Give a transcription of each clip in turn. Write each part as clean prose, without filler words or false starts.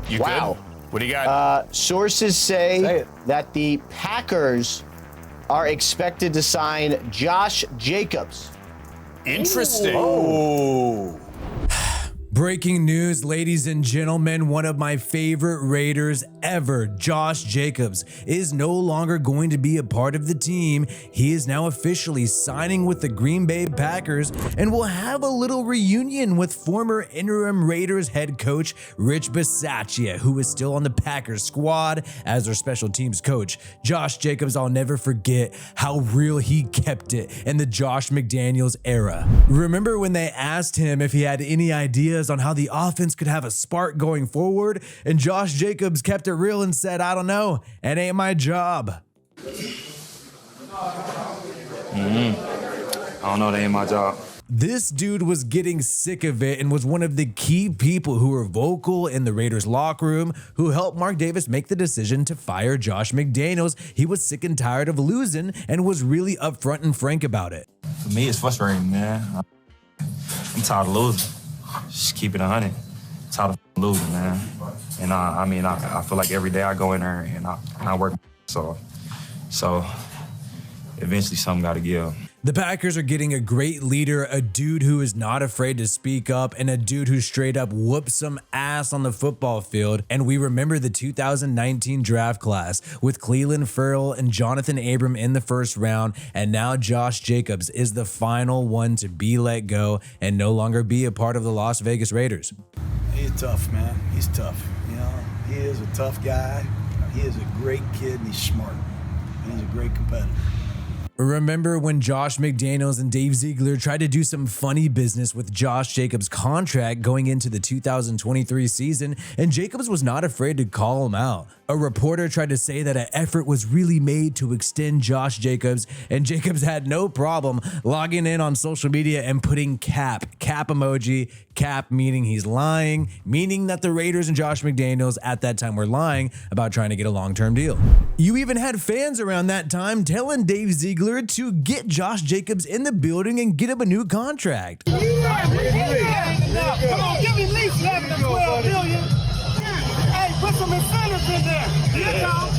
You Wow. good? What do you got? Sources say that the Packers are expected to sign Josh Jacobs. Interesting. Oh. Breaking news, ladies and gentlemen, one of my favorite Raiders ever, Josh Jacobs, is no longer going to be a part of the team. He is now officially signing with the Green Bay Packers and will have a little reunion with former interim Raiders head coach Rich Bisaccia, who is still on the Packers squad as their special teams coach. Josh Jacobs, I'll never forget how real he kept it in the Josh McDaniels era. Remember when they asked him if he had any ideas on how the offense could have a spark going forward, and Josh Jacobs kept it real and said, I don't know, it ain't my job. I don't know, that ain't my job. This dude was getting sick of it and was one of the key people who were vocal in the Raiders locker room who helped Mark Davis make the decision to fire Josh McDaniels. He was sick and tired of losing and was really upfront and frank about it. For me, it's frustrating, man. I'm tired of losing. Just keep it 100. Tired of losing, man. And I feel like every day I go in there and I work. So eventually something got to give. The Packers are getting a great leader, a dude who is not afraid to speak up, and a dude who straight up whoops some ass on the football field. And we remember the 2019 draft class with Cleveland Ferrell and Jonathan Abram in the first round, and now Josh Jacobs is the final one to be let go and no longer be a part of the Las Vegas Raiders. He's tough, man. He's tough. You know, he is a tough guy. He is a great kid, and he's smart. And he's a great competitor. Remember when Josh McDaniels and Dave Ziegler tried to do some funny business with Josh Jacobs' contract going into the 2023 season, and Jacobs was not afraid to call him out. A reporter tried to say that an effort was really made to extend Josh Jacobs, and Jacobs had no problem logging in on social media and putting cap emoji, cap meaning he's lying, meaning that the Raiders and Josh McDaniels at that time were lying about trying to get a long-term deal. You even had fans around that time telling Dave Ziegler to get Josh Jacobs in the building and get him a new contract. Come on, give me at least 11 to 12 million. Hey, put some incentives in there.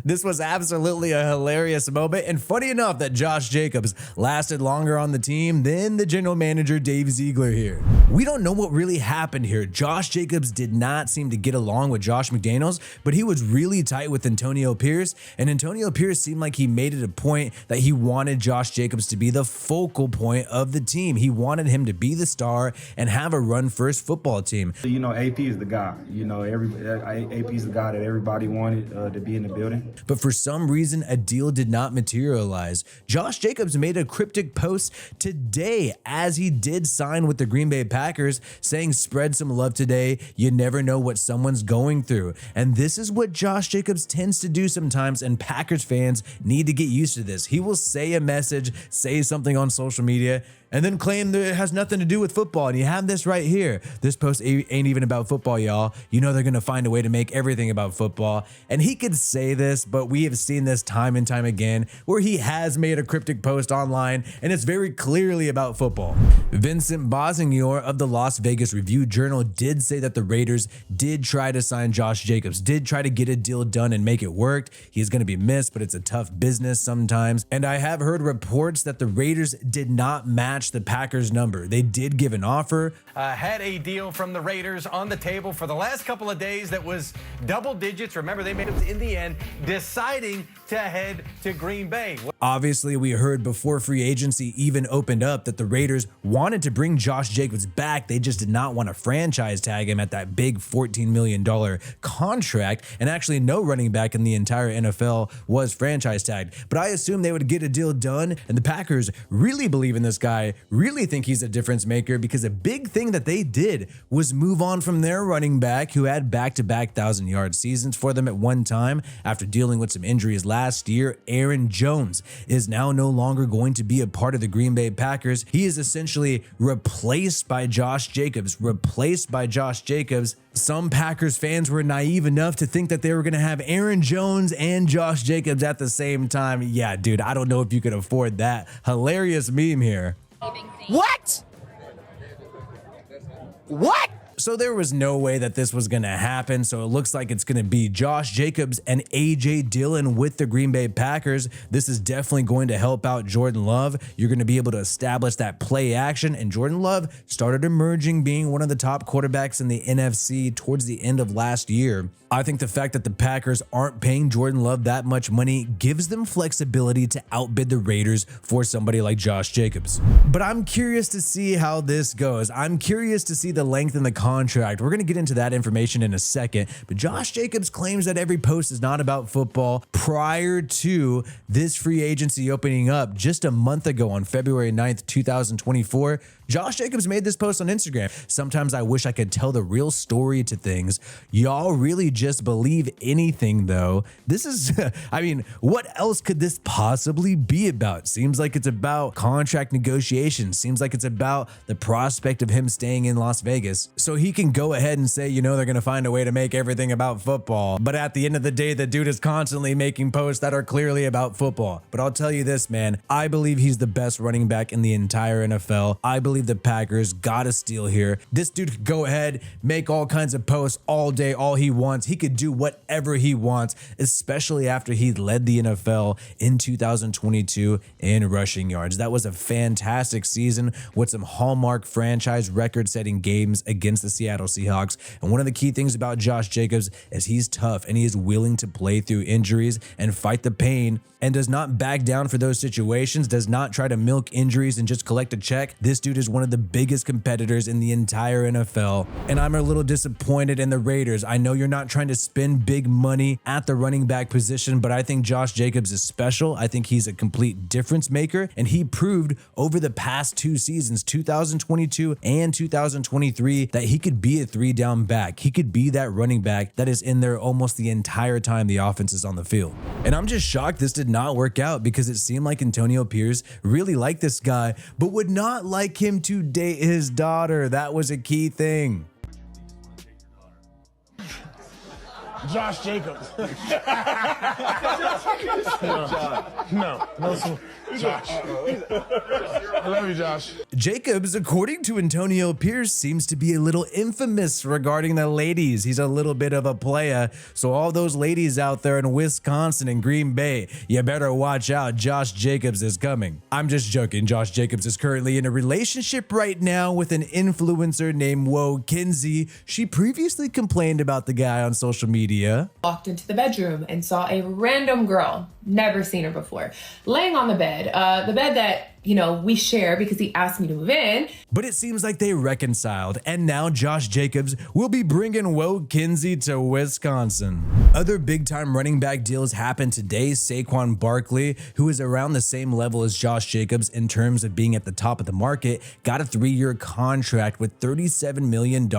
This was absolutely a hilarious moment, and funny enough that Josh Jacobs lasted longer on the team than the general manager Dave Ziegler here. We don't know what really happened here. Josh Jacobs did not seem to get along with Josh McDaniels, but he was really tight with Antonio Pierce, and Antonio Pierce seemed like he made it a point that he wanted Josh Jacobs to be the focal point of the team. He wanted him to be the star and have a run-first football team. You know, AP is the guy. You know, AP is the guy that everybody wanted to be in the building. But for some reason, a deal did not materialize. Josh Jacobs made a cryptic post today as he did sign with the Green Bay Packers, saying, spread some love today. You never know what someone's going through. And this is what Josh Jacobs tends to do sometimes, and Packers fans need to get used to this. He will say a message, say something on social media, and then claim that it has nothing to do with football. And you have this right here. This post ain't even about football, y'all. You know they're going to find a way to make everything about football. And he could say this, but we have seen this time and time again where he has made a cryptic post online and it's very clearly about football. Vincent Bosignor of the Las Vegas Review-Journal did say that the Raiders did try to sign Josh Jacobs, did try to get a deal done and make it work. He's going to be missed, but it's a tough business sometimes. And I have heard reports that the Raiders did not match the Packers number. They did give an offer. Had a deal from the Raiders on the table for the last couple of days that was double digits. Remember, they made it in the end, deciding to head to Green Bay. Obviously, we heard before free agency even opened up that the Raiders wanted to bring Josh Jacobs back. They just did not want to franchise tag him at that big $14 million contract. And actually, no running back in the entire NFL was franchise tagged. But I assume they would get a deal done. And the Packers really believe in this guy, really think he's a difference maker, because a big thing that they did was move on from their running back who had back-to-back 1,000-yard seasons for them at one time after dealing with some injuries last year. Aaron Jones is now no longer going to be a part of the Green Bay Packers. He is essentially replaced by Josh Jacobs. Some Packers fans were naive enough to think that they were going to have Aaron Jones and Josh Jacobs at the same time. Yeah, dude, I don't know if you could afford that. Hilarious meme here. What? What? So there was no way that this was going to happen. So it looks like it's going to be Josh Jacobs and A.J. Dillon with the Green Bay Packers. This is definitely going to help out Jordan Love. You're going to be able to establish that play action. And Jordan Love started emerging being one of the top quarterbacks in the NFC towards the end of last year. I think the fact that the Packers aren't paying Jordan Love that much money gives them flexibility to outbid the Raiders for somebody like Josh Jacobs. But I'm curious to see how this goes. I'm curious to see the length in the contract. We're going to get into that information in a second. But Josh Jacobs claims that every post is not about football. Prior to this free agency opening up just a month ago on February 9th, 2024, Josh Jacobs made this post on Instagram. Sometimes I wish I could tell the real story to things. Y'all really just believe anything though. This is, I mean, what else could this possibly be about? Seems like it's about contract negotiations. Seems like it's about the prospect of him staying in Las Vegas. So he can go ahead and say, you know, they're going to find a way to make everything about football. But at the end of the day, the dude is constantly making posts that are clearly about football. But I'll tell you this, man, I believe he's the best running back in the entire NFL. I believe the Packers got a steal here. This dude could go ahead, make all kinds of posts all day, all he wants. He could do whatever he wants, especially after he led the NFL in 2022 in rushing yards. That was a fantastic season with some hallmark franchise record-setting games against the Seattle Seahawks. And one of the key things about Josh Jacobs is he's tough and he is willing to play through injuries and fight the pain and does not back down for those situations, does not try to milk injuries and just collect a check. This dude is one of the biggest competitors in the entire NFL. And I'm a little disappointed in the Raiders. I know you're not trying to spend big money at the running back position, but I think Josh Jacobs is special. I think he's a complete difference maker. And he proved over the past two seasons, 2022 and 2023, that he could be a 3-down back. He could be that running back that is in there almost the entire time the offense is on the field. And I'm just shocked this did not work out because it seemed like Antonio Pierce really liked this guy, but would not like him to date his daughter. That was a key thing. Josh Jacobs. No, Josh. I love you, Josh. Jacobs, according to Antonio Pierce, seems to be a little infamous regarding the ladies. He's a little bit of a playa. So all those ladies out there in Wisconsin and Green Bay, you better watch out. Josh Jacobs is coming. I'm just joking. Josh Jacobs is currently in a relationship right now with an influencer named Woe Kinsey. She previously complained about the guy on social media. Walked into the bedroom and saw a random girl, never seen her before, laying on the bed that, you know, we share because he asked me to move in. But it seems like they reconciled, and now Josh Jacobs will be bringing Woe Kinsey to Wisconsin. Other big-time running back deals happened today. Saquon Barkley, who is around the same level as Josh Jacobs in terms of being at the top of the market, got a 3-year contract with $37 million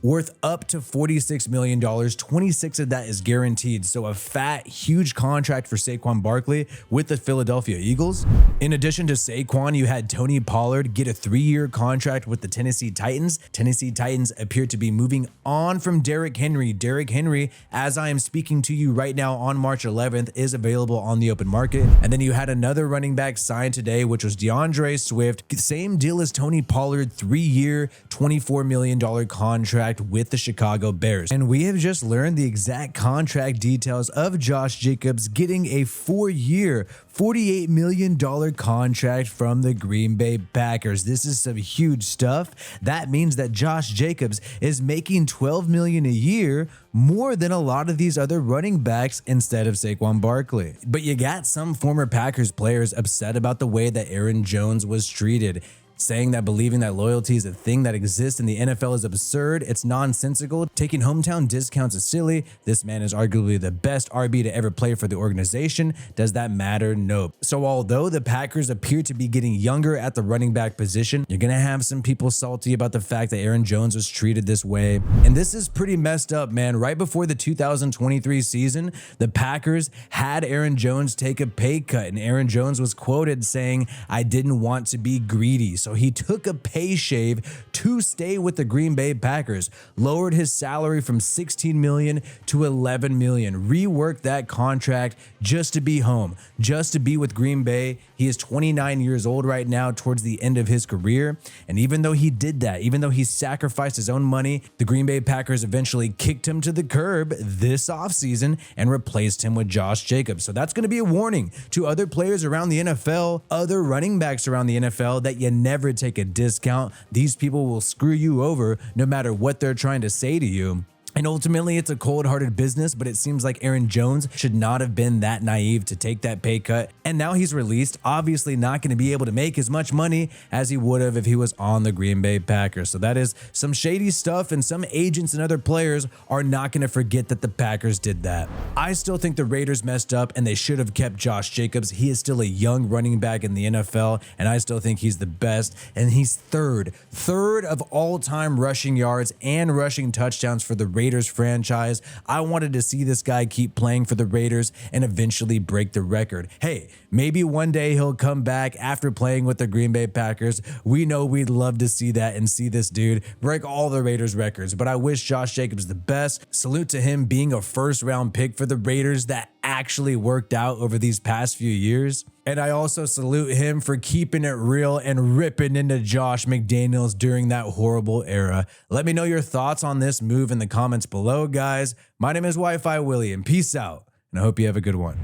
worth up to $46 million. 26 of that is guaranteed. So a fat, huge contract for Saquon Barkley with the Philadelphia Eagles. In addition to Saquon, you had Tony Pollard get a 3-year contract with the Tennessee Titans. Tennessee Titans appear to be moving on from Derrick Henry. Derrick Henry, as I am speaking to you right now on March 11th, is available on the open market. And then you had another running back signed today, which was DeAndre Swift. Same deal as Tony Pollard, 3-year, $24 million contract with the Chicago Bears. And we have just learned the exact contract details of Josh Jacobs getting a 4-year, $48 million contract from the Green Bay Packers. This is some huge stuff. That means that Josh Jacobs is making $12 million a year, more than a lot of these other running backs instead of Saquon Barkley. But you got some former Packers players upset about the way that Aaron Jones was treated, saying that believing that loyalty is a thing that exists in the NFL is absurd. It's nonsensical. Taking hometown discounts is silly. This man is arguably the best RB to ever play for the organization. Does that matter? Nope. So although the Packers appear to be getting younger at the running back position, you're going to have some people salty about the fact that Aaron Jones was treated this way. And this is pretty messed up, man. Right before the 2023 season, the Packers had Aaron Jones take a pay cut, and Aaron Jones was quoted saying, "I didn't want to be greedy." so he took a pay shave to stay with the Green Bay Packers, lowered his salary from $16 million to $11 million, reworked that contract just to be home, just to be with Green Bay. He is 29 years old right now, towards the end of his career. And even though he did that, even though he sacrificed his own money, the Green Bay Packers eventually kicked him to the curb this offseason and replaced him with Josh Jacobs. So that's going to be a warning to other players around the NFL, other running backs around the NFL, that you never take a discount. These people will screw you over no matter what they're trying to say to you. And ultimately, it's a cold-hearted business, but it seems like Aaron Jones should not have been that naive to take that pay cut. And now he's released, obviously not going to be able to make as much money as he would have if he was on the Green Bay Packers. So that is some shady stuff, and some agents and other players are not going to forget that the Packers did that. I still think the Raiders messed up, and they should have kept Josh Jacobs. He is still a young running back in the NFL, and I still think he's the best. And he's third of all-time rushing yards and rushing touchdowns for the Raiders franchise. I wanted to see this guy keep playing for the Raiders and eventually break the record. Hey, maybe one day he'll come back after playing with the Green Bay Packers. We know we'd love to see that and see this dude break all the Raiders records, but I wish Josh Jacobs the best. Salute to him being a first-round pick for the Raiders that actually worked out over these past few years. And I also salute him for keeping it real and ripping into Josh McDaniels during that horrible era. Let me know your thoughts on this move in the comments below, guys. My name is Wi-Fi Willie, and peace out, and I hope you have a good one.